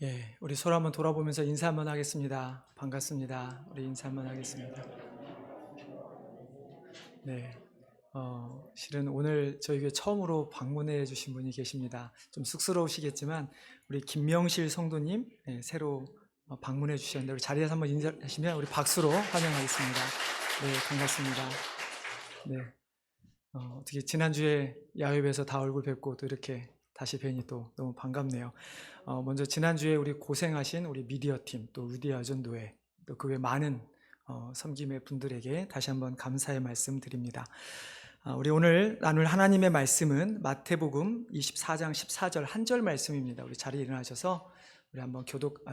예, 우리 서로 한번 돌아보면서 인사 한번 하겠습니다. 반갑습니다. 우리 인사 한번 하겠습니다. 네, 실은 오늘 저희 교회 처음으로 방문해 주신 분이 계십니다. 좀 쑥스러우시겠지만 우리 김명실 성도님 새로 방문해 주셨는데 우리 자리에서 한번 인사하시면 우리 박수로 환영하겠습니다. 네, 반갑습니다. 네, 어떻게 지난주에 야외에서 다 얼굴 뵙고 또 이렇게 다시 뵈니 또 너무 반갑네요. 먼저 지난주에 우리 고생하신 우리 미디어팀 또 루디 아전도회 또 그 외 많은 섬김의 분들에게 다시 한번 감사의 말씀 드립니다. 우리 오늘 나눌 하나님의 말씀은 마태복음 24장 14절 한 절 말씀입니다. 우리 자리에 일어나셔서 우리 한번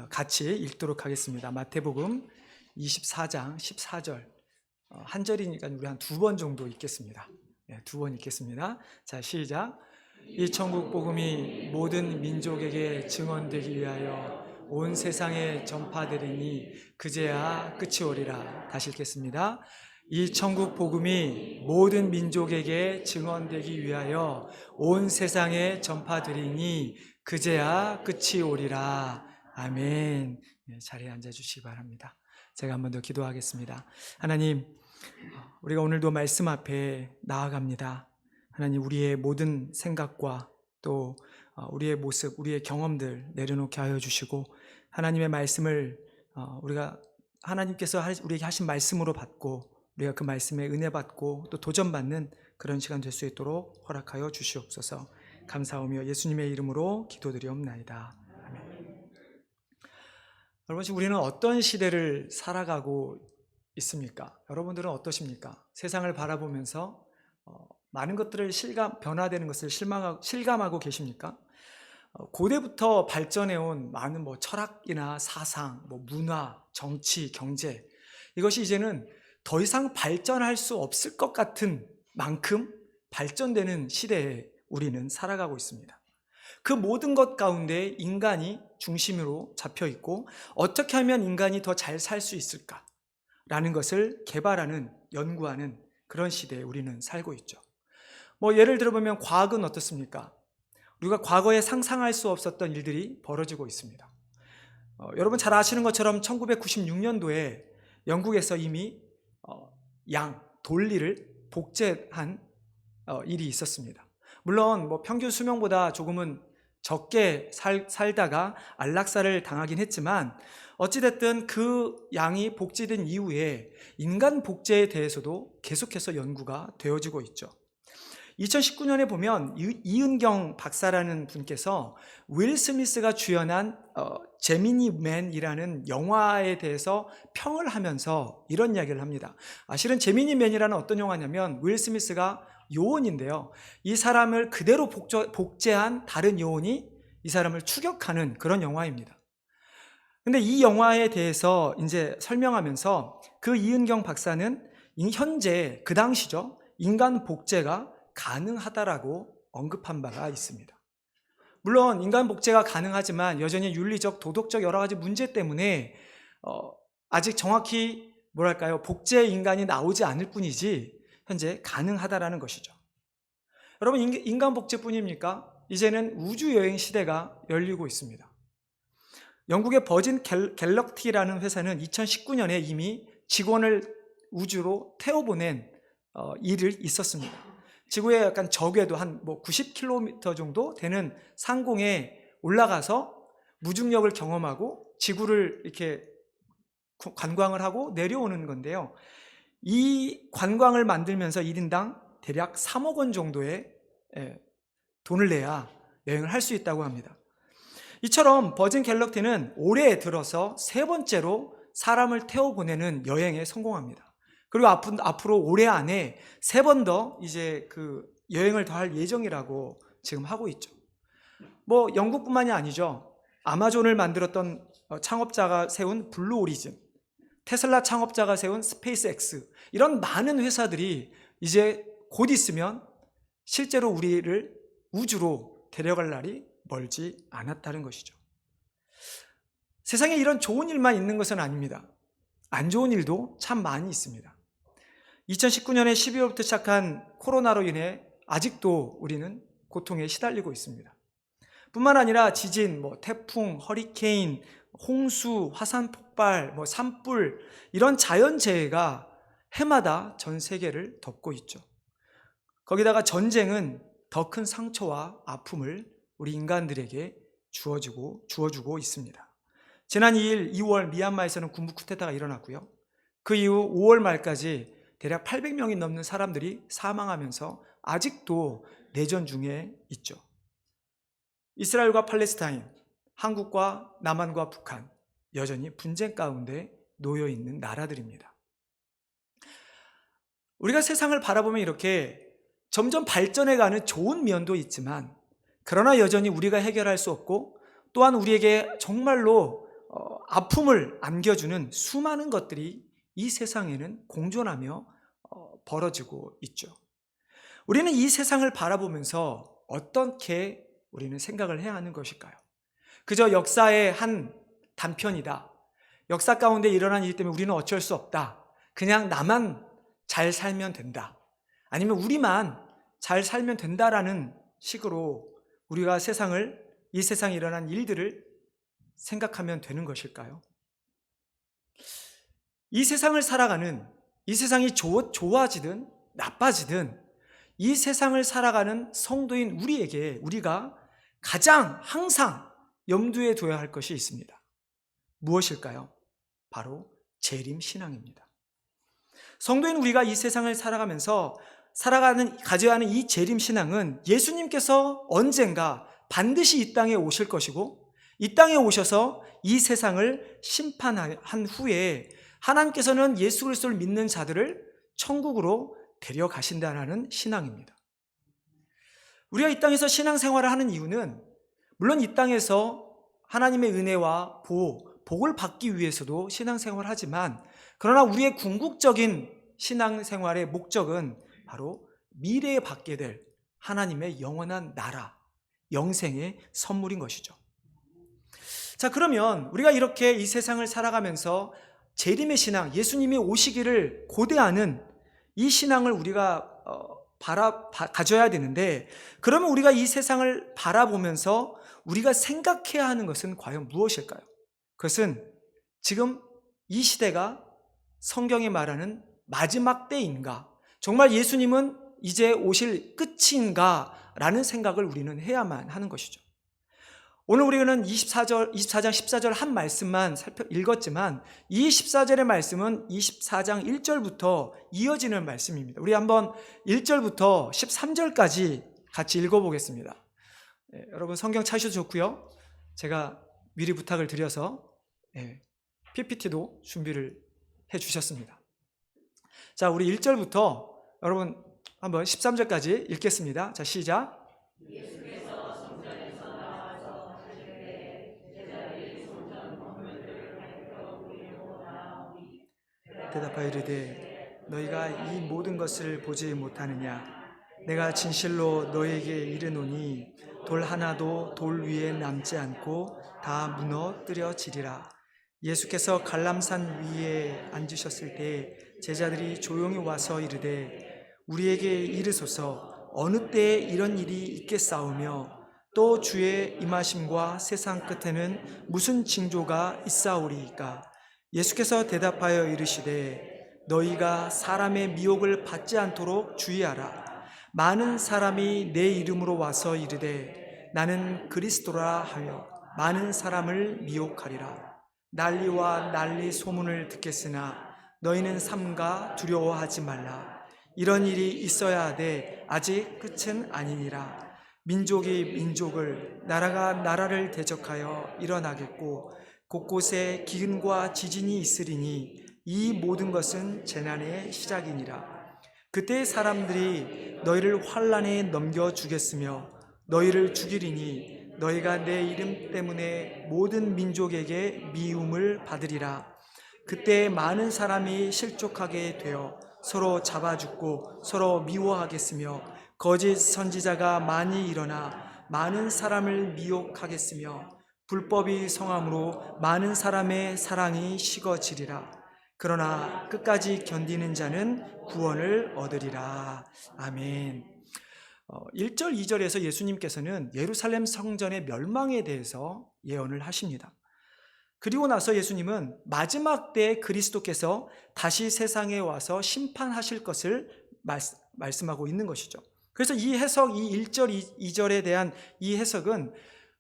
같이 읽도록 하겠습니다. 마태복음 24장 14절 한 절이니까 우리 한 두 번 정도 읽겠습니다. 네, 두 번 읽겠습니다. 자, 시작. 이 천국 복음이 모든 민족에게 증언되기 위하여 온 세상에 전파되리니 그제야 끝이 오리라. 다시 읽겠습니다. 이 천국 복음이 모든 민족에게 증언되기 위하여 온 세상에 전파되리니 그제야 끝이 오리라. 아멘. 자리에 앉아주시기 바랍니다. 제가 한 번 더 기도하겠습니다. 하나님, 우리가 오늘도 말씀 앞에 나아갑니다. 하나님, 우리의 모든 생각과 또 우리의 모습, 우리의 경험들 내려놓게 하여 주시고 하나님의 말씀을 우리가 하나님께서 우리에게 하신 말씀으로 받고 우리가 그 말씀에 은혜 받고 또 도전받는 그런 시간 될 수 있도록 허락하여 주시옵소서. 감사하며 예수님의 이름으로 기도드리옵나이다. 아멘. 여러분, 지금 우리는 어떤 시대를 살아가고 있습니까? 여러분들은 어떠십니까? 세상을 바라보면서 많은 것들을 변화되는 것을 실감하고 계십니까? 고대부터 발전해온 많은 철학이나 사상, 문화, 정치, 경제, 이것이 이제는 더 이상 발전할 수 없을 것 같은 만큼 발전되는 시대에 우리는 살아가고 있습니다. 그 모든 것 가운데 인간이 중심으로 잡혀 있고 어떻게 하면 인간이 더 잘 살 수 있을까? 라는 것을 개발하는, 연구하는 그런 시대에 우리는 살고 있죠. 예를 들어보면 과학은 어떻습니까? 우리가 과거에 상상할 수 없었던 일들이 벌어지고 있습니다. 여러분 잘 아시는 것처럼 1996년도에 영국에서 이미 돌리를 복제한 일이 있었습니다. 물론 평균 수명보다 조금은 적게 살다가 안락사를 당하긴 했지만 어찌됐든 그 양이 복제된 이후에 인간 복제에 대해서도 계속해서 연구가 되어지고 있죠. 2019년에 보면 이은경 박사라는 분께서 윌 스미스가 주연한 제미니 맨이라는 영화에 대해서 평을 하면서 이런 이야기를 합니다. 실은 제미니 맨이라는 어떤 영화냐면 윌 스미스가 요원인데요. 이 사람을 그대로 복제한 다른 요원이 이 사람을 추격하는 그런 영화입니다. 근데 이 영화에 대해서 이제 설명하면서 그 이은경 박사는 현재 그 당시죠. 인간 복제가 가능하다라고 언급한 바가 있습니다. 물론 인간 복제가 가능하지만 여전히 윤리적, 도덕적 여러 가지 문제 때문에 아직 정확히 복제 인간이 나오지 않을 뿐이지 현재 가능하다라는 것이죠. 여러분, 인간 복제뿐입니까? 이제는 우주 여행 시대가 열리고 있습니다. 영국의 버진 갤럭티라는 회사는 2019년에 이미 직원을 우주로 태워보낸 일이 있었습니다. 지구의 약간 저궤도 한 90km 정도 되는 상공에 올라가서 무중력을 경험하고 지구를 이렇게 관광을 하고 내려오는 건데요. 이 관광을 만들면서 1인당 대략 3억 원 정도의 돈을 내야 여행을 할 수 있다고 합니다. 이처럼 버진 갤럭티는 올해 들어서 3번째로 사람을 태워보내는 여행에 성공합니다. 그리고 앞으로 올해 안에 3번 더 이제 그 여행을 더 할 예정이라고 지금 하고 있죠. 영국뿐만이 아니죠. 아마존을 만들었던 창업자가 세운 블루 오리진, 테슬라 창업자가 세운 스페이스X, 이런 많은 회사들이 이제 곧 있으면 실제로 우리를 우주로 데려갈 날이 멀지 않았다는 것이죠. 세상에 이런 좋은 일만 있는 것은 아닙니다. 안 좋은 일도 참 많이 있습니다. 2019년에 12월부터 시작한 코로나로 인해 아직도 우리는 고통에 시달리고 있습니다. 뿐만 아니라 지진, 태풍, 허리케인, 홍수, 화산 폭발, 산불 이런 자연재해가 해마다 전 세계를 덮고 있죠. 거기다가 전쟁은 더 큰 상처와 아픔을 우리 인간들에게 주어주고 있습니다. 지난 2일 2월 미얀마에서는 군부 쿠데타가 일어났고요. 그 이후 5월 말까지 대략 800명이 넘는 사람들이 사망하면서 아직도 내전 중에 있죠. 이스라엘과 팔레스타인, 한국과 남한과 북한, 여전히 분쟁 가운데 놓여 있는 나라들입니다. 우리가 세상을 바라보면 이렇게 점점 발전해가는 좋은 면도 있지만, 그러나 여전히 우리가 해결할 수 없고 또한 우리에게 정말로 아픔을 안겨주는 수많은 것들이 이 세상에는 공존하며 벌어지고 있죠. 우리는 이 세상을 바라보면서 어떻게 우리는 생각을 해야 하는 것일까요? 그저 역사의 한 단편이다. 역사 가운데 일어난 일 때문에 우리는 어쩔 수 없다. 그냥 나만 잘 살면 된다. 아니면 우리만 잘 살면 된다라는 식으로 우리가 이 세상에 일어난 일들을 생각하면 되는 것일까요? 이 세상을 살아가는, 이 세상이 좋아지든 나빠지든 이 세상을 살아가는 성도인 우리가 가장 항상 염두에 둬야 할 것이 있습니다. 무엇일까요? 바로 재림신앙입니다. 성도인 우리가 이 세상을 살아가면서 가져야 하는 이 재림신앙은 예수님께서 언젠가 반드시 이 땅에 오실 것이고, 이 땅에 오셔서 이 세상을 심판한 후에 하나님께서는 예수 그리스도를 믿는 자들을 천국으로 데려가신다는 신앙입니다. 우리가 이 땅에서 신앙생활을 하는 이유는 물론 이 땅에서 하나님의 은혜와 복을 받기 위해서도 신앙생활을 하지만, 그러나 우리의 궁극적인 신앙생활의 목적은 바로 미래에 받게 될 하나님의 영원한 나라, 영생의 선물인 것이죠. 자, 그러면 우리가 이렇게 이 세상을 살아가면서 재림의 신앙, 예수님이 오시기를 고대하는 이 신앙을 우리가 가져야 되는데, 그러면 우리가 이 세상을 바라보면서 우리가 생각해야 하는 것은 과연 무엇일까요? 그것은 지금 이 시대가 성경이 말하는 마지막 때인가, 정말 예수님은 이제 오실 끝인가 라는 생각을 우리는 해야만 하는 것이죠. 오늘 우리는 24장 14절 한 말씀만 읽었지만, 이 14절의 말씀은 24장 1절부터 이어지는 말씀입니다. 우리 한번 1절부터 13절까지 같이 읽어보겠습니다. 여러분 성경 찾으셔도 좋고요. 제가 미리 부탁을 드려서 PPT도 준비를 해주셨습니다. 자, 우리 1절부터 여러분 한번 13절까지 읽겠습니다. 자, 시작. 대답하여 이르되 너희가 이 모든 것을 보지 못하느냐? 내가 진실로 너희에게 이르노니 돌 하나도 돌 위에 남지 않고 다 무너뜨려지리라. 예수께서 갈람산 위에 앉으셨을 때 제자들이 조용히 와서 이르되 우리에게 이르소서 어느 때에 이런 일이 있겠사오며 또 주의 임하심과 세상 끝에는 무슨 징조가 있사오리이까? 예수께서 대답하여 이르시되 너희가 사람의 미혹을 받지 않도록 주의하라. 많은 사람이 내 이름으로 와서 이르되 나는 그리스도라 하며 많은 사람을 미혹하리라. 난리와 난리 소문을 듣겠으나 너희는 삼가 두려워하지 말라. 이런 일이 있어야 하되 아직 끝은 아니니라. 민족이 민족을, 나라가 나라를 대적하여 일어나겠고 곳곳에 기근과 지진이 있으리니 이 모든 것은 재난의 시작이니라. 그때 사람들이 너희를 환난에 넘겨주겠으며 너희를 죽이리니 너희가 내 이름 때문에 모든 민족에게 미움을 받으리라. 그때 많은 사람이 실족하게 되어 서로 잡아 죽고 서로 미워하겠으며 거짓 선지자가 많이 일어나 많은 사람을 미혹하겠으며 불법이 성함으로 많은 사람의 사랑이 식어지리라. 그러나 끝까지 견디는 자는 구원을 얻으리라. 아멘. 1절, 2절에서 예수님께서는 예루살렘 성전의 멸망에 대해서 예언을 하십니다. 그리고 나서 예수님은 마지막 때 그리스도께서 다시 세상에 와서 심판하실 것을 말씀하고 있는 것이죠. 그래서 이 해석, 이 1절, 2절에 대한 이 해석은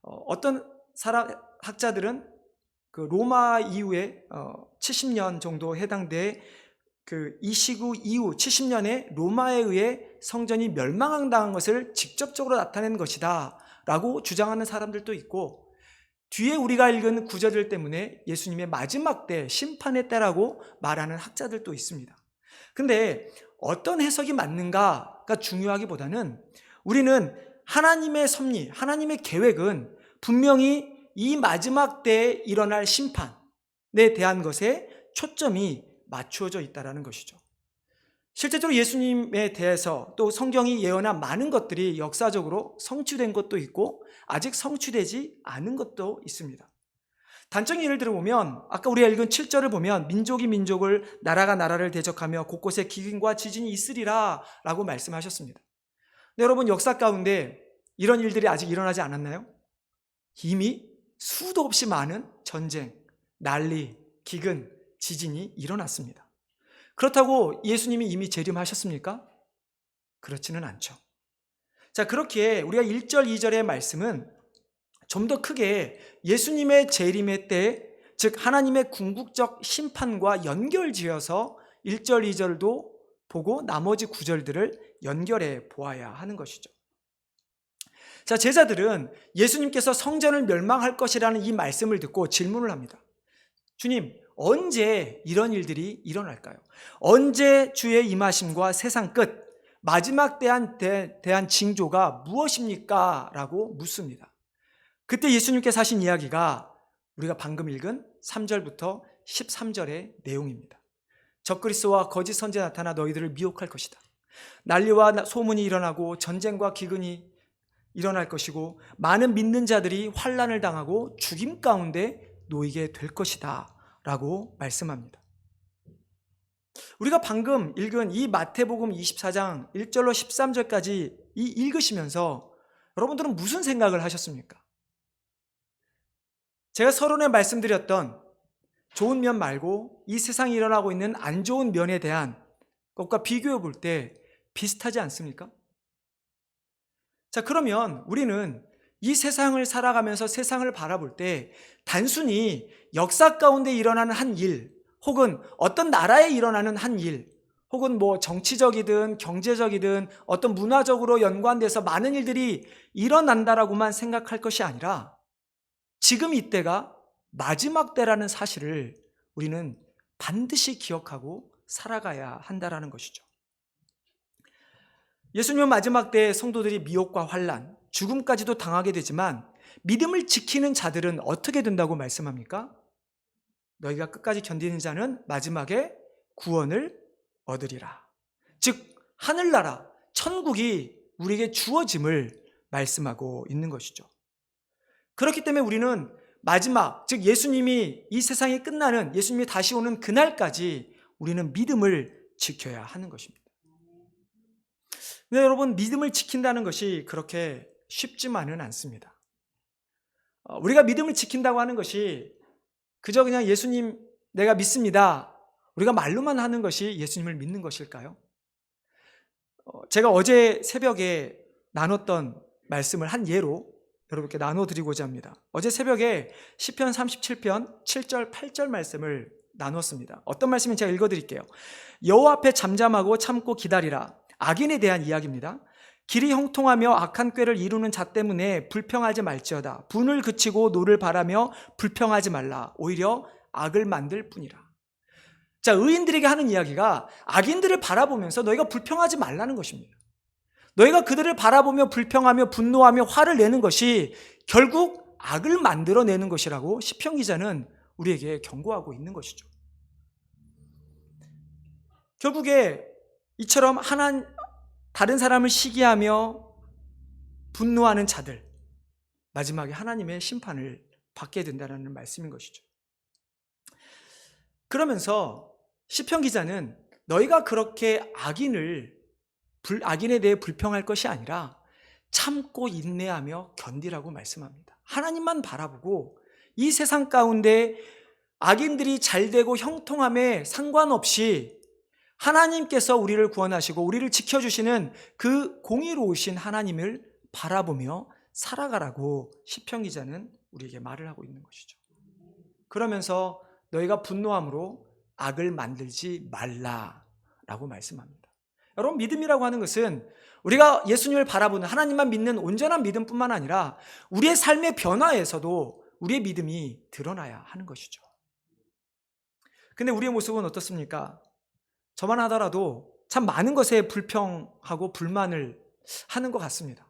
어떤 학자들은 그 로마 이후에 70년 정도 해당돼 이 시구 이후 70년에 로마에 의해 성전이 멸망당한 것을 직접적으로 나타낸 것이다 라고 주장하는 사람들도 있고, 뒤에 우리가 읽은 구절들 때문에 예수님의 마지막 때, 심판의 때라고 말하는 학자들도 있습니다. 근데 어떤 해석이 맞는가가 중요하기보다는 우리는 하나님의 섭리, 하나님의 계획은 분명히 이 마지막 때에 일어날 심판에 대한 것에 초점이 맞추어져 있다는 것이죠. 실제적으로 예수님에 대해서 또 성경이 예언한 많은 것들이 역사적으로 성취된 것도 있고 아직 성취되지 않은 것도 있습니다. 단적인 예를 들어보면 아까 우리가 읽은 7절을 보면 민족이 민족을, 나라가 나라를 대적하며 곳곳에 기근과 지진이 있으리라 라고 말씀하셨습니다. 근데 여러분, 역사 가운데 이런 일들이 아직 일어나지 않았나요? 이미 수도 없이 많은 전쟁, 난리, 기근, 지진이 일어났습니다. 그렇다고 예수님이 이미 재림하셨습니까? 그렇지는 않죠. 자, 그렇게 우리가 1절, 2절의 말씀은 좀 더 크게 예수님의 재림의 때, 즉 하나님의 궁극적 심판과 연결지어서 1절, 2절도 보고 나머지 구절들을 연결해 보아야 하는 것이죠. 자, 제자들은 예수님께서 성전을 멸망할 것이라는 이 말씀을 듣고 질문을 합니다. 주님, 언제 이런 일들이 일어날까요? 언제 주의 임하심과 세상 끝, 마지막 대한 징조가 무엇입니까? 라고 묻습니다. 그때 예수님께서 하신 이야기가 우리가 방금 읽은 3절부터 13절의 내용입니다. 적그리스도와 거짓 선지자 나타나 너희들을 미혹할 것이다. 난리와 소문이 일어나고 전쟁과 기근이 일어날 것이고 많은 믿는 자들이 환난을 당하고 죽임 가운데 놓이게 될 것이다 라고 말씀합니다. 우리가 방금 읽은 이 마태복음 24장 1절로 13절까지 읽으시면서 여러분들은 무슨 생각을 하셨습니까? 제가 서론에 말씀드렸던 좋은 면 말고 이 세상에 일어나고 있는 안 좋은 면에 대한 것과 비교해 볼 때 비슷하지 않습니까? 자, 그러면 우리는 이 세상을 살아가면서 세상을 바라볼 때 단순히 역사 가운데 일어나는 한 일, 혹은 어떤 나라에 일어나는 한 일, 혹은 뭐 정치적이든 경제적이든 어떤 문화적으로 연관돼서 많은 일들이 일어난다라고만 생각할 것이 아니라 지금 이때가 마지막 때라는 사실을 우리는 반드시 기억하고 살아가야 한다라는 것이죠. 예수님은 마지막 때에 성도들이 미혹과 환난, 죽음까지도 당하게 되지만 믿음을 지키는 자들은 어떻게 된다고 말씀합니까? 너희가 끝까지 견디는 자는 마지막에 구원을 얻으리라. 즉 하늘나라, 천국이 우리에게 주어짐을 말씀하고 있는 것이죠. 그렇기 때문에 우리는 마지막, 즉 예수님이 이 세상이 끝나는, 예수님이 다시 오는 그날까지 우리는 믿음을 지켜야 하는 것입니다. 근데 여러분, 믿음을 지킨다는 것이 그렇게 쉽지만은 않습니다. 우리가 믿음을 지킨다고 하는 것이 그저 그냥 예수님 내가 믿습니다, 우리가 말로만 하는 것이 예수님을 믿는 것일까요? 제가 어제 새벽에 나눴던 말씀을 한 예로 여러분께 나눠드리고자 합니다. 어제 새벽에 시편 37편 7절 8절 말씀을 나눴습니다. 어떤 말씀인지 제가 읽어드릴게요. 여호와 앞에 잠잠하고 참고 기다리라. 악인에 대한 이야기입니다. 길이 형통하며 악한 꾀를 이루는 자 때문에 불평하지 말지어다. 분을 그치고 노를 바라며 불평하지 말라. 오히려 악을 만들 뿐이라. 자, 의인들에게 하는 이야기가 악인들을 바라보면서 너희가 불평하지 말라는 것입니다. 너희가 그들을 바라보며 불평하며 분노하며 화를 내는 것이 결국 악을 만들어내는 것이라고 시편 기자는 우리에게 경고하고 있는 것이죠. 결국에 이처럼 다른 사람을 시기하며 분노하는 자들, 마지막에 하나님의 심판을 받게 된다는 말씀인 것이죠. 그러면서 시편 기자는 너희가 그렇게 악인에 대해 불평할 것이 아니라 참고 인내하며 견디라고 말씀합니다. 하나님만 바라보고 이 세상 가운데 악인들이 잘되고 형통함에 상관없이 하나님께서 우리를 구원하시고 우리를 지켜주시는 그 공의로우신 하나님을 바라보며 살아가라고 시편 기자는 우리에게 말을 하고 있는 것이죠. 그러면서 너희가 분노함으로 악을 만들지 말라라고 말씀합니다. 여러분, 믿음이라고 하는 것은 우리가 예수님을 바라보는, 하나님만 믿는 온전한 믿음뿐만 아니라 우리의 삶의 변화에서도 우리의 믿음이 드러나야 하는 것이죠. 근데 우리의 모습은 어떻습니까? 저만 하더라도 참 많은 것에 불평하고 불만을 하는 것 같습니다.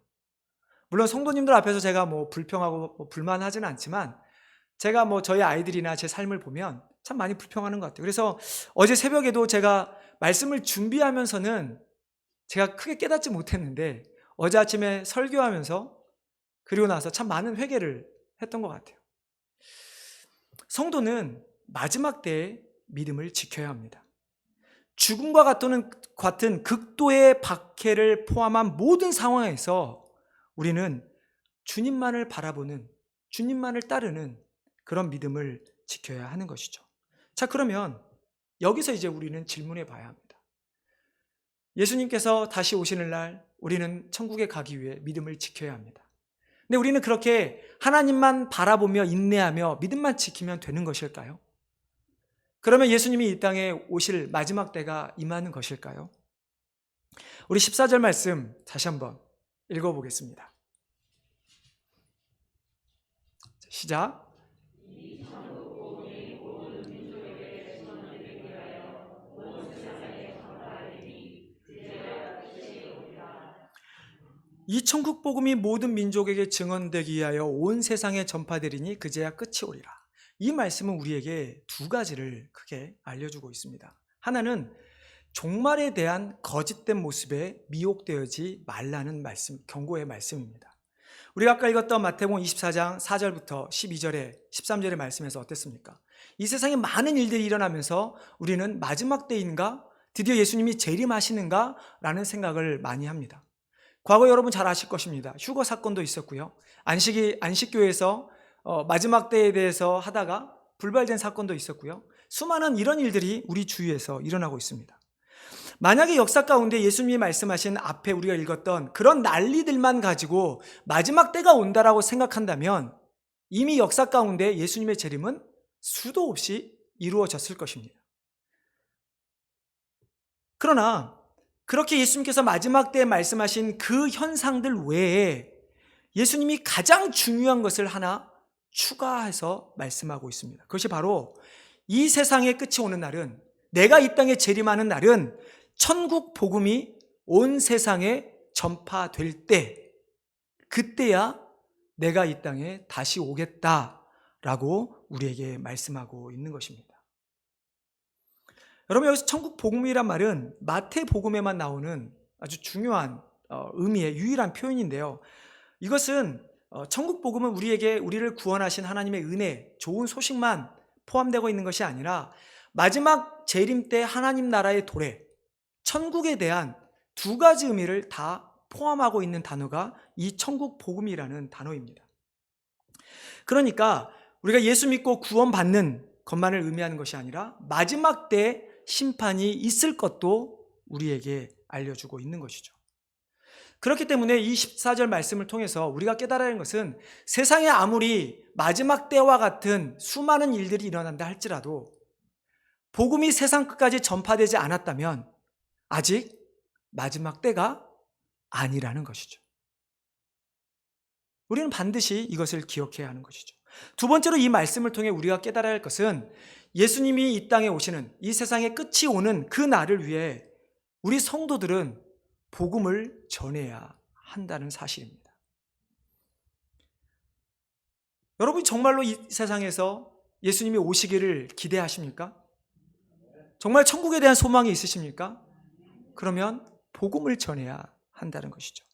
물론 성도님들 앞에서 제가 불평하고 불만하지는 않지만 제가 저희 아이들이나 제 삶을 보면 참 많이 불평하는 것 같아요. 그래서 어제 새벽에도 제가 말씀을 준비하면서는 제가 크게 깨닫지 못했는데 어제 아침에 설교하면서 그리고 나서 참 많은 회개를 했던 것 같아요. 성도는 마지막 때에 믿음을 지켜야 합니다. 죽음과 같은 극도의 박해를 포함한 모든 상황에서 우리는 주님만을 바라보는, 주님만을 따르는 그런 믿음을 지켜야 하는 것이죠. 자, 그러면 여기서 이제 우리는 질문해 봐야 합니다. 예수님께서 다시 오시는 날 우리는 천국에 가기 위해 믿음을 지켜야 합니다. 근데 우리는 그렇게 하나님만 바라보며 인내하며 믿음만 지키면 되는 것일까요? 그러면 예수님이 이 땅에 오실 마지막 때가 임하는 것일까요? 우리 14절 말씀 다시 한번 읽어보겠습니다. 시작. 이 천국 복음이 모든 민족에게 증언되기 위하여 온 세상에 전파되리니 그제야 끝이 오리라. 이 말씀은 우리에게 두 가지를 크게 알려주고 있습니다. 하나는 종말에 대한 거짓된 모습에 미혹되지 말라는 말씀, 경고의 말씀입니다. 우리가 아까 읽었던 마태복음 24장 4절부터 12절에 13절의 말씀에서 어땠습니까? 이 세상에 많은 일들이 일어나면서 우리는 마지막 때인가? 드디어 예수님이 재림하시는가? 라는 생각을 많이 합니다. 과거 여러분 잘 아실 것입니다. 휴거 사건도 있었고요. 안식교에서 마지막 때에 대해서 하다가 불발된 사건도 있었고요. 수많은 이런 일들이 우리 주위에서 일어나고 있습니다. 만약에 역사 가운데 예수님이 말씀하신 앞에 우리가 읽었던 그런 난리들만 가지고 마지막 때가 온다라고 생각한다면 이미 역사 가운데 예수님의 재림은 수도 없이 이루어졌을 것입니다. 그러나 그렇게 예수님께서 마지막 때에 말씀하신 그 현상들 외에 예수님이 가장 중요한 것을 하나 추가해서 말씀하고 있습니다. 그것이 바로 이 세상의 끝이 오는 날은, 내가 이 땅에 재림하는 날은 천국 복음이 온 세상에 전파될 때, 그때야 내가 이 땅에 다시 오겠다라고 우리에게 말씀하고 있는 것입니다. 여러분, 여기서 천국 복음이란 말은 마태복음에만 나오는 아주 중요한 의미의 유일한 표현인데요. 이것은 천국 복음은 우리를 구원하신 하나님의 은혜, 좋은 소식만 포함되고 있는 것이 아니라 마지막 재림 때 하나님 나라의 도래, 천국에 대한 두 가지 의미를 다 포함하고 있는 단어가 이 천국 복음이라는 단어입니다. 그러니까 우리가 예수 믿고 구원받는 것만을 의미하는 것이 아니라 마지막 때 심판이 있을 것도 우리에게 알려주고 있는 것이죠. 그렇기 때문에 이 14절 말씀을 통해서 우리가 깨달아야 하는 것은 세상에 아무리 마지막 때와 같은 수많은 일들이 일어난다 할지라도 복음이 세상 끝까지 전파되지 않았다면 아직 마지막 때가 아니라는 것이죠. 우리는 반드시 이것을 기억해야 하는 것이죠. 두 번째로 이 말씀을 통해 우리가 깨달아야 할 것은 예수님이 이 땅에 오시는, 이 세상의 끝이 오는 그 날을 위해 우리 성도들은 복음을 전해야 한다는 사실입니다. 여러분이 정말로 이 세상에서 예수님이 오시기를 기대하십니까? 정말 천국에 대한 소망이 있으십니까? 그러면 복음을 전해야 한다는 것이죠.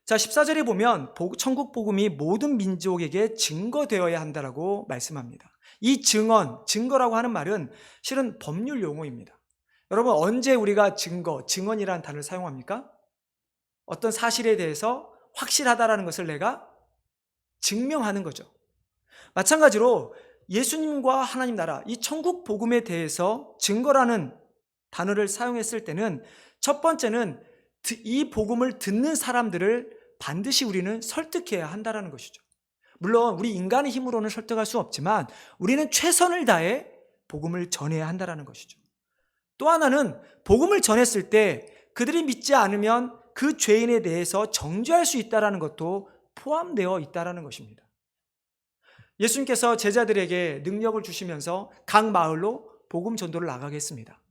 자, 14절에 보면 천국 복음이 모든 민족에게 증거되어야 한다라고 말씀합니다. 이 증거라고 하는 말은 실은 법률 용어입니다. 여러분, 언제 우리가 증언이라는 단어를 사용합니까? 어떤 사실에 대해서 확실하다라는 것을 내가 증명하는 거죠. 마찬가지로 예수님과 하나님 나라, 이 천국 복음에 대해서 증거라는 단어를 사용했을 때는 첫 번째는 이 복음을 듣는 사람들을 반드시 우리는 설득해야 한다는 것이죠. 물론 우리 인간의 힘으로는 설득할 수 없지만 우리는 최선을 다해 복음을 전해야 한다는 것이죠. 또 하나는 복음을 전했을 때 그들이 믿지 않으면 그 죄인에 대해서 정죄할 수 있다는 것도 포함되어 있다는 것입니다. 예수님께서 제자들에게 능력을 주시면서 각 마을로 복음 전도를 나가게 했습니다.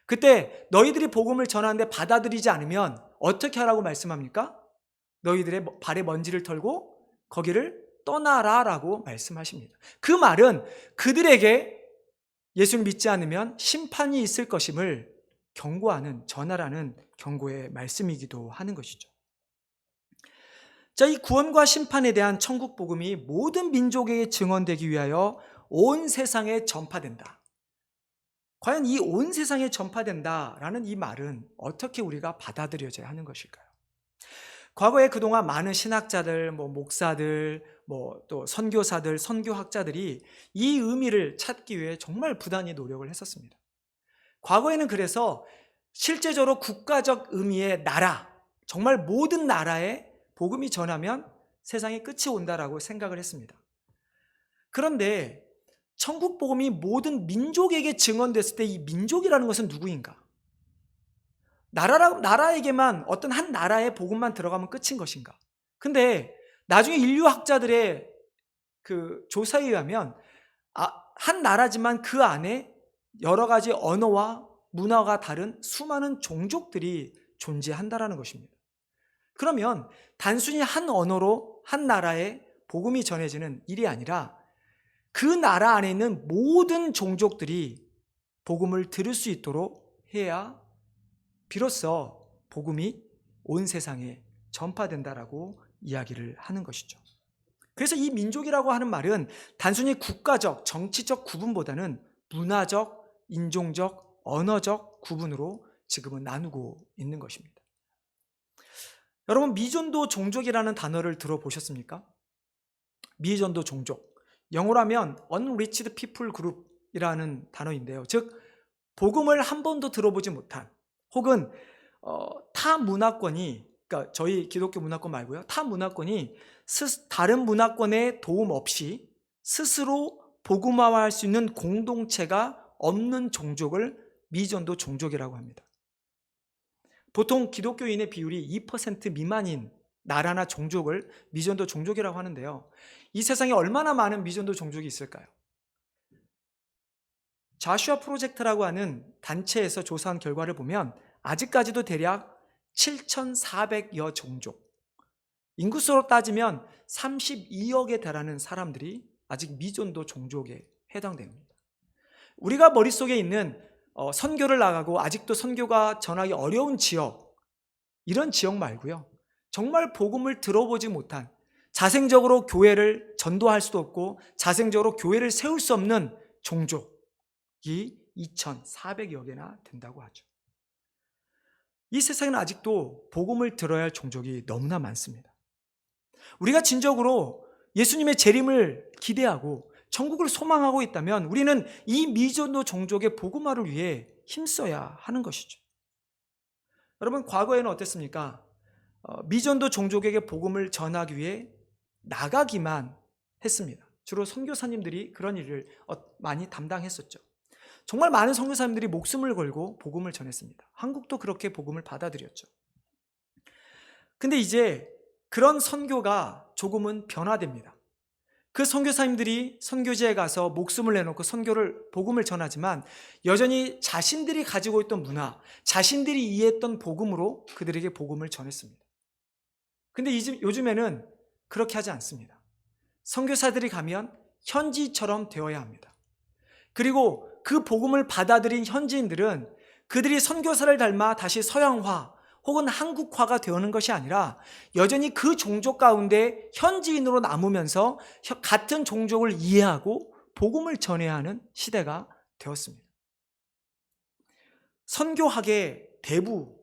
그때 너희들이 복음을 전하는데 받아들이지 않으면 어떻게 하라고 말씀합니까? 너희들의 발에 먼지를 털고 거기를 떠나라 라고 말씀하십니다. 그 말은 그들에게 예수를 믿지 않으면 심판이 있을 것임을 경고하는, 전하라는 경고의 말씀이기도 하는 것이죠. 자, 이 구원과 심판에 대한 천국 복음이 모든 민족에게 증언되기 위하여 온 세상에 전파된다. 과연 이 온 세상에 전파된다라는 이 말은 어떻게 우리가 받아들여져야 하는 것일까요? 과거에 그동안 많은 신학자들, 목사들, 또 선교사들, 선교학자들이 이 의미를 찾기 위해 정말 부단히 노력을 했었습니다. 과거에는 그래서 실제적으로 국가적 의미의 나라, 정말 모든 나라에 복음이 전하면 세상에 끝이 온다라고 생각을 했습니다. 그런데 천국 복음이 모든 민족에게 증언됐을 때 이 민족이라는 것은 누구인가? 나라에게만 어떤 한 나라의 복음만 들어가면 끝인 것인가? 근데 나중에 인류학자들의 그 조사에 의하면 한 나라지만 그 안에 여러 가지 언어와 문화가 다른 수많은 종족들이 존재한다라는 것입니다. 그러면 단순히 한 언어로 한 나라에 복음이 전해지는 일이 아니라 그 나라 안에 있는 모든 종족들이 복음을 들을 수 있도록 해야 비로소 복음이 온 세상에 전파된다라고 이야기를 하는 것이죠. 그래서 이 민족이라고 하는 말은 단순히 국가적, 정치적 구분보다는 문화적, 인종적, 언어적 구분으로 지금은 나누고 있는 것입니다. 여러분, 미전도 종족이라는 단어를 들어보셨습니까? 미전도 종족, 영어로 하면 Unreached People Group이라는 단어인데요. 즉 복음을 한 번도 들어보지 못한, 혹은 타 문화권이, 그러니까 저희 기독교 문화권 말고요, 타 문화권이 다른 문화권의 도움 없이 스스로 복음화할 수 있는 공동체가 없는 종족을 미전도 종족이라고 합니다. 보통 기독교인의 비율이 2% 미만인 나라나 종족을 미전도 종족이라고 하는데요. 이 세상에 얼마나 많은 미전도 종족이 있을까요? 자슈아 프로젝트라고 하는 단체에서 조사한 결과를 보면 아직까지도 대략 7,400여 종족, 인구수로 따지면 32억에 달하는 사람들이 아직 미전도 종족에 해당됩니다. 우리가 머릿속에 있는 선교를 나가고 아직도 선교가 전하기 어려운 지역, 이런 지역 말고요, 정말 복음을 들어보지 못한, 자생적으로 교회를 전도할 수도 없고 자생적으로 교회를 세울 수 없는 종족이 2,400여 개나 된다고 하죠. 이 세상에는 아직도 복음을 들어야 할 종족이 너무나 많습니다. 우리가 진정으로 예수님의 재림을 기대하고 천국을 소망하고 있다면 우리는 이 미전도 종족의 복음화를 위해 힘써야 하는 것이죠. 여러분, 과거에는 어땠습니까? 미전도 종족에게 복음을 전하기 위해 나가기만 했습니다. 주로 선교사님들이 그런 일을 많이 담당했었죠. 정말 많은 선교사님들이 목숨을 걸고 복음을 전했습니다. 한국도 그렇게 복음을 받아들였죠. 근데 이제 그런 선교가 조금은 변화됩니다. 그 선교사님들이 선교지에 가서 목숨을 내놓고 복음을 전하지만 여전히 자신들이 가지고 있던 문화, 자신들이 이해했던 복음으로 그들에게 복음을 전했습니다. 근데 요즘에는 그렇게 하지 않습니다. 선교사들이 가면 현지처럼 되어야 합니다. 그리고 그 복음을 받아들인 현지인들은 그들이 선교사를 닮아 다시 서양화 혹은 한국화가 되어는 것이 아니라 여전히 그 종족 가운데 현지인으로 남으면서 같은 종족을 이해하고 복음을 전해야 하는 시대가 되었습니다. 선교학의 대부,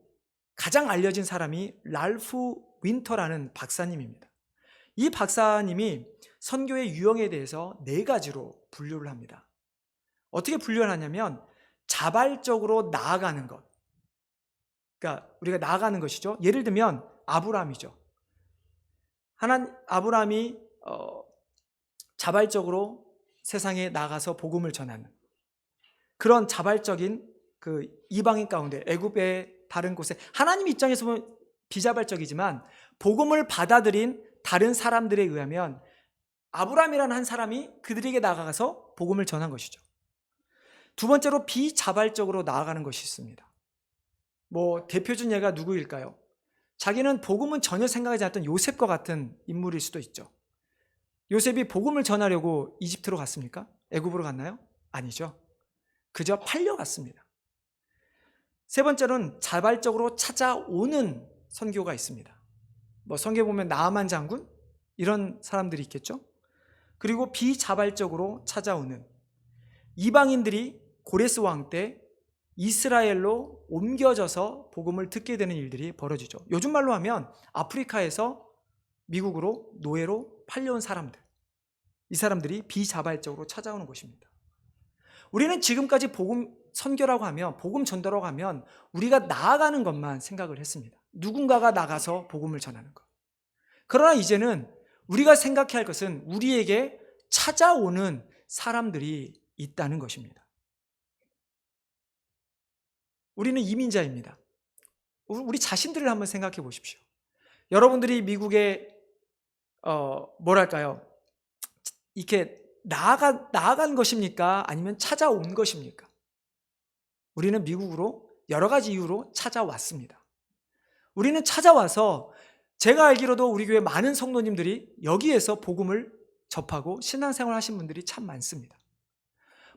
가장 알려진 사람이 랄프 윈터라는 박사님입니다. 이 박사님이 선교의 유형에 대해서 4가지로 분류를 합니다. 어떻게 분류를 하냐면 자발적으로 나아가는 것. 그러니까 우리가 나아가는 것이죠. 예를 들면 아브라함이죠. 아브라함이 자발적으로 세상에 나가서 복음을 전하는 그런 자발적인 그 이방인 가운데 애굽의 다른 곳에 하나님 입장에서 보면 비자발적이지만 복음을 받아들인 다른 사람들에 의하면 아브라함이라는 한 사람이 그들에게 나가서 복음을 전한 것이죠. 두 번째로 비자발적으로 나아가는 것이 있습니다. 대표적인 예가 누구일까요? 자기는 복음은 전혀 생각하지 않았던 요셉과 같은 인물일 수도 있죠. 요셉이 복음을 전하려고 이집트로 갔습니까? 애굽으로 갔나요? 아니죠. 그저 팔려갔습니다. 세 번째로는 자발적으로 찾아오는 선교가 있습니다. 성경에 보면 나아만 장군 이런 사람들이 있겠죠. 그리고 비자발적으로 찾아오는 이방인들이 고레스 왕 때 이스라엘로 옮겨져서 복음을 듣게 되는 일들이 벌어지죠. 요즘 말로 하면 아프리카에서 미국으로 노예로 팔려온 사람들, 이 사람들이 비자발적으로 찾아오는 것입니다. 우리는 지금까지 복음 선교라고 하면, 복음 전도라고 하면 우리가 나아가는 것만 생각을 했습니다. 누군가가 나가서 복음을 전하는 것. 그러나 이제는 우리가 생각해야 할 것은 우리에게 찾아오는 사람들이 있다는 것입니다. 우리는 이민자입니다. 우리 자신들을 한번 생각해 보십시오. 여러분들이 미국에 이렇게 나아간 것입니까? 아니면 찾아온 것입니까? 우리는 미국으로 여러 가지 이유로 찾아왔습니다. 우리는 찾아와서 제가 알기로도 우리 교회 많은 성도님들이 여기에서 복음을 접하고 신앙생활 하신 분들이 참 많습니다.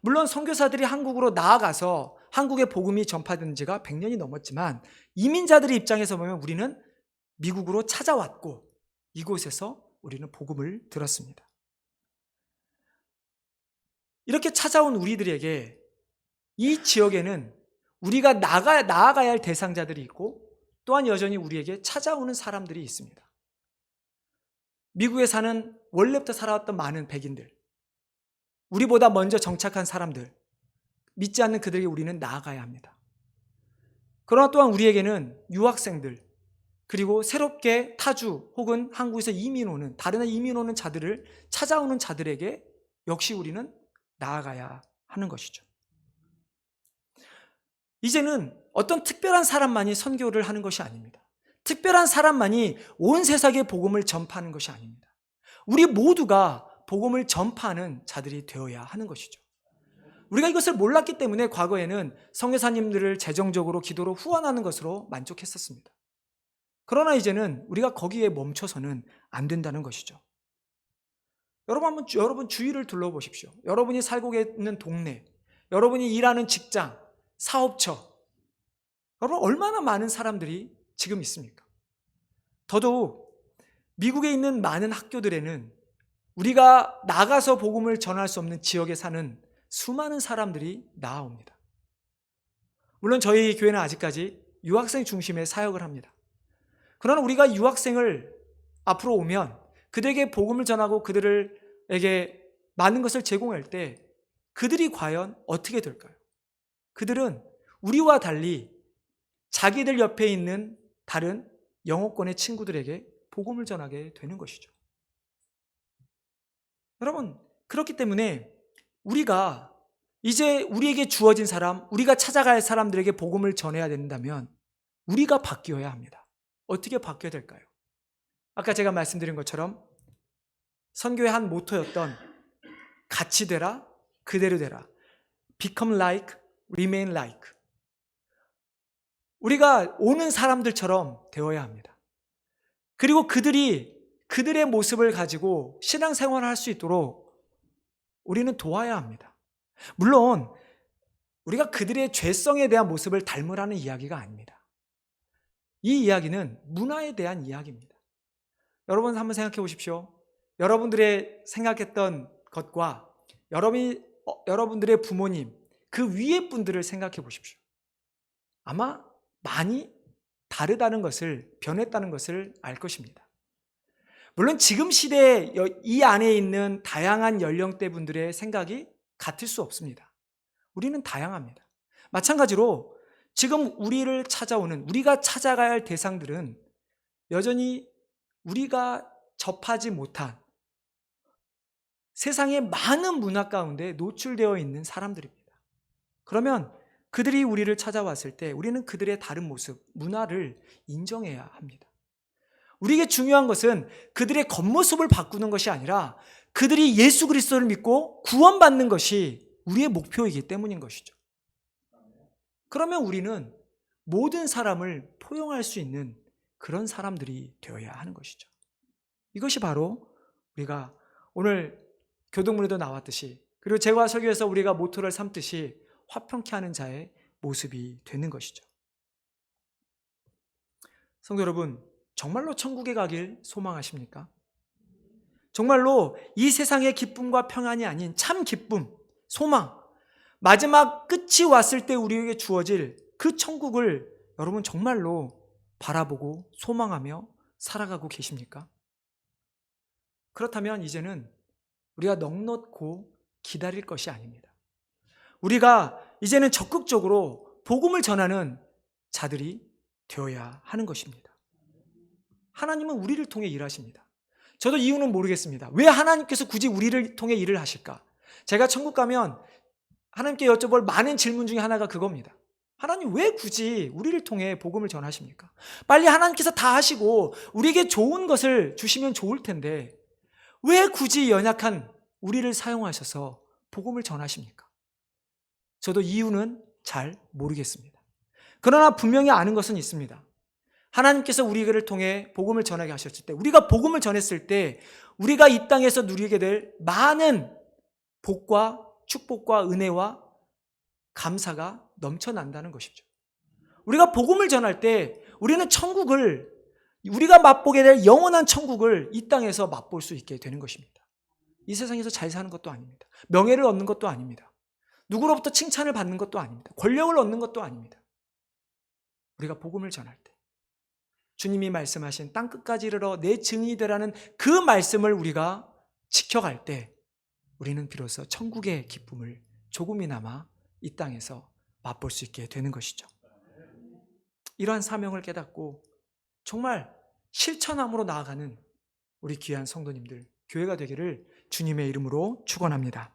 물론 선교사들이 한국으로 나아가서 한국의 복음이 전파된 지가 100년이 넘었지만 이민자들의 입장에서 보면 우리는 미국으로 찾아왔고 이곳에서 우리는 복음을 들었습니다. 이렇게 찾아온 우리들에게 이 지역에는 우리가 나아가야 할 대상자들이 있고 또한 여전히 우리에게 찾아오는 사람들이 있습니다. 미국에 사는 원래부터 살아왔던 많은 백인들, 우리보다 먼저 정착한 사람들, 믿지 않는 그들에게 우리는 나아가야 합니다. 그러나 또한 우리에게는 유학생들, 그리고 새롭게 타주 혹은 한국에서 이민 오는, 다른 데 이민 오는 자들을 찾아오는 자들에게 역시 우리는 나아가야 하는 것이죠. 이제는 어떤 특별한 사람만이 선교를 하는 것이 아닙니다. 특별한 사람만이 온 세상에 복음을 전파하는 것이 아닙니다. 우리 모두가 복음을 전파하는 자들이 되어야 하는 것이죠. 우리가 이것을 몰랐기 때문에 과거에는 선교사님들을 재정적으로 기도로 후원하는 것으로 만족했었습니다. 그러나 이제는 우리가 거기에 멈춰서는 안 된다는 것이죠. 여러분 주위를 둘러보십시오. 여러분이 살고 있는 동네, 여러분이 일하는 직장, 사업처, 여러분 얼마나 많은 사람들이 지금 있습니까? 더더욱 미국에 있는 많은 학교들에는 우리가 나가서 복음을 전할 수 없는 지역에 사는 수많은 사람들이 나아옵니다. 물론 저희 교회는 아직까지 유학생 중심의 사역을 합니다. 그러나 우리가 유학생을 앞으로 오면 그들에게 복음을 전하고 그들에게 많은 것을 제공할 때 그들이 과연 어떻게 될까요? 그들은 우리와 달리 자기들 옆에 있는 다른 영어권의 친구들에게 복음을 전하게 되는 것이죠. 여러분, 그렇기 때문에 우리가 이제 우리에게 주어진 사람, 우리가 찾아갈 사람들에게 복음을 전해야 된다면 우리가 바뀌어야 합니다. 어떻게 바뀌어야 될까요? 아까 제가 말씀드린 것처럼 선교의 한 모토였던 같이 되라, 그대로 되라. Become like, remain like. 우리가 오는 사람들처럼 되어야 합니다. 그리고 그들의 모습을 가지고 신앙생활을 할 수 있도록 우리는 도와야 합니다. 물론 우리가 그들의 죄성에 대한 모습을 닮으라는 이야기가 아닙니다. 이 이야기는 문화에 대한 이야기입니다. 여러분 한번 생각해 보십시오. 여러분들의 생각했던 것과 여러분들의 부모님, 그 위에 분들을 생각해 보십시오. 아마 많이 다르다는 것을, 변했다는 것을 알 것입니다. 물론 지금 시대에 이 안에 있는 다양한 연령대 분들의 생각이 같을 수 없습니다. 우리는 다양합니다. 마찬가지로 지금 우리를 찾아오는, 우리가 찾아가야 할 대상들은 여전히 우리가 접하지 못한 세상의 많은 문화 가운데 노출되어 있는 사람들입니다. 그러면 그들이 우리를 찾아왔을 때 우리는 그들의 다른 모습, 문화를 인정해야 합니다. 우리에게 중요한 것은 그들의 겉모습을 바꾸는 것이 아니라 그들이 예수 그리스도를 믿고 구원받는 것이 우리의 목표이기 때문인 것이죠. 그러면 우리는 모든 사람을 포용할 수 있는 그런 사람들이 되어야 하는 것이죠. 이것이 바로 우리가 오늘 교동문에도 나왔듯이, 그리고 제가 설교에서 우리가 모토를 삼듯이 화평케 하는 자의 모습이 되는 것이죠. 성도 여러분, 정말로 천국에 가길 소망하십니까? 정말로 이 세상의 기쁨과 평안이 아닌 참 기쁨, 소망, 마지막 끝이 왔을 때 우리에게 주어질 그 천국을 여러분 정말로 바라보고 소망하며 살아가고 계십니까? 그렇다면 이제는 우리가 넋놓고 기다릴 것이 아닙니다. 우리가 이제는 적극적으로 복음을 전하는 자들이 되어야 하는 것입니다. 하나님은 우리를 통해 일하십니다. 저도 이유는 모르겠습니다. 왜 하나님께서 굳이 우리를 통해 일을 하실까? 제가 천국 가면 하나님께 여쭤볼 많은 질문 중에 하나가 그겁니다. 하나님 왜 굳이 우리를 통해 복음을 전하십니까? 빨리 하나님께서 다 하시고 우리에게 좋은 것을 주시면 좋을 텐데 왜 굳이 연약한 우리를 사용하셔서 복음을 전하십니까? 저도 이유는 잘 모르겠습니다. 그러나 분명히 아는 것은 있습니다. 하나님께서 우리를 통해 복음을 전하게 하셨을 때, 우리가 복음을 전했을 때 우리가 이 땅에서 누리게 될 많은 복과 축복과 은혜와 감사가 넘쳐난다는 것이죠. 우리가 복음을 전할 때 우리는 천국을, 우리가 맛보게 될 영원한 천국을 이 땅에서 맛볼 수 있게 되는 것입니다. 이 세상에서 잘 사는 것도 아닙니다. 명예를 얻는 것도 아닙니다. 누구로부터 칭찬을 받는 것도 아닙니다. 권력을 얻는 것도 아닙니다. 우리가 복음을 전할 때 주님이 말씀하신 땅끝까지 이르러 내 증인이 되라는 그 말씀을 우리가 지켜갈 때 우리는 비로소 천국의 기쁨을 조금이나마 이 땅에서 맛볼 수 있게 되는 것이죠. 이러한 사명을 깨닫고 정말 실천함으로 나아가는 우리 귀한 성도님들, 교회가 되기를 주님의 이름으로 축원합니다.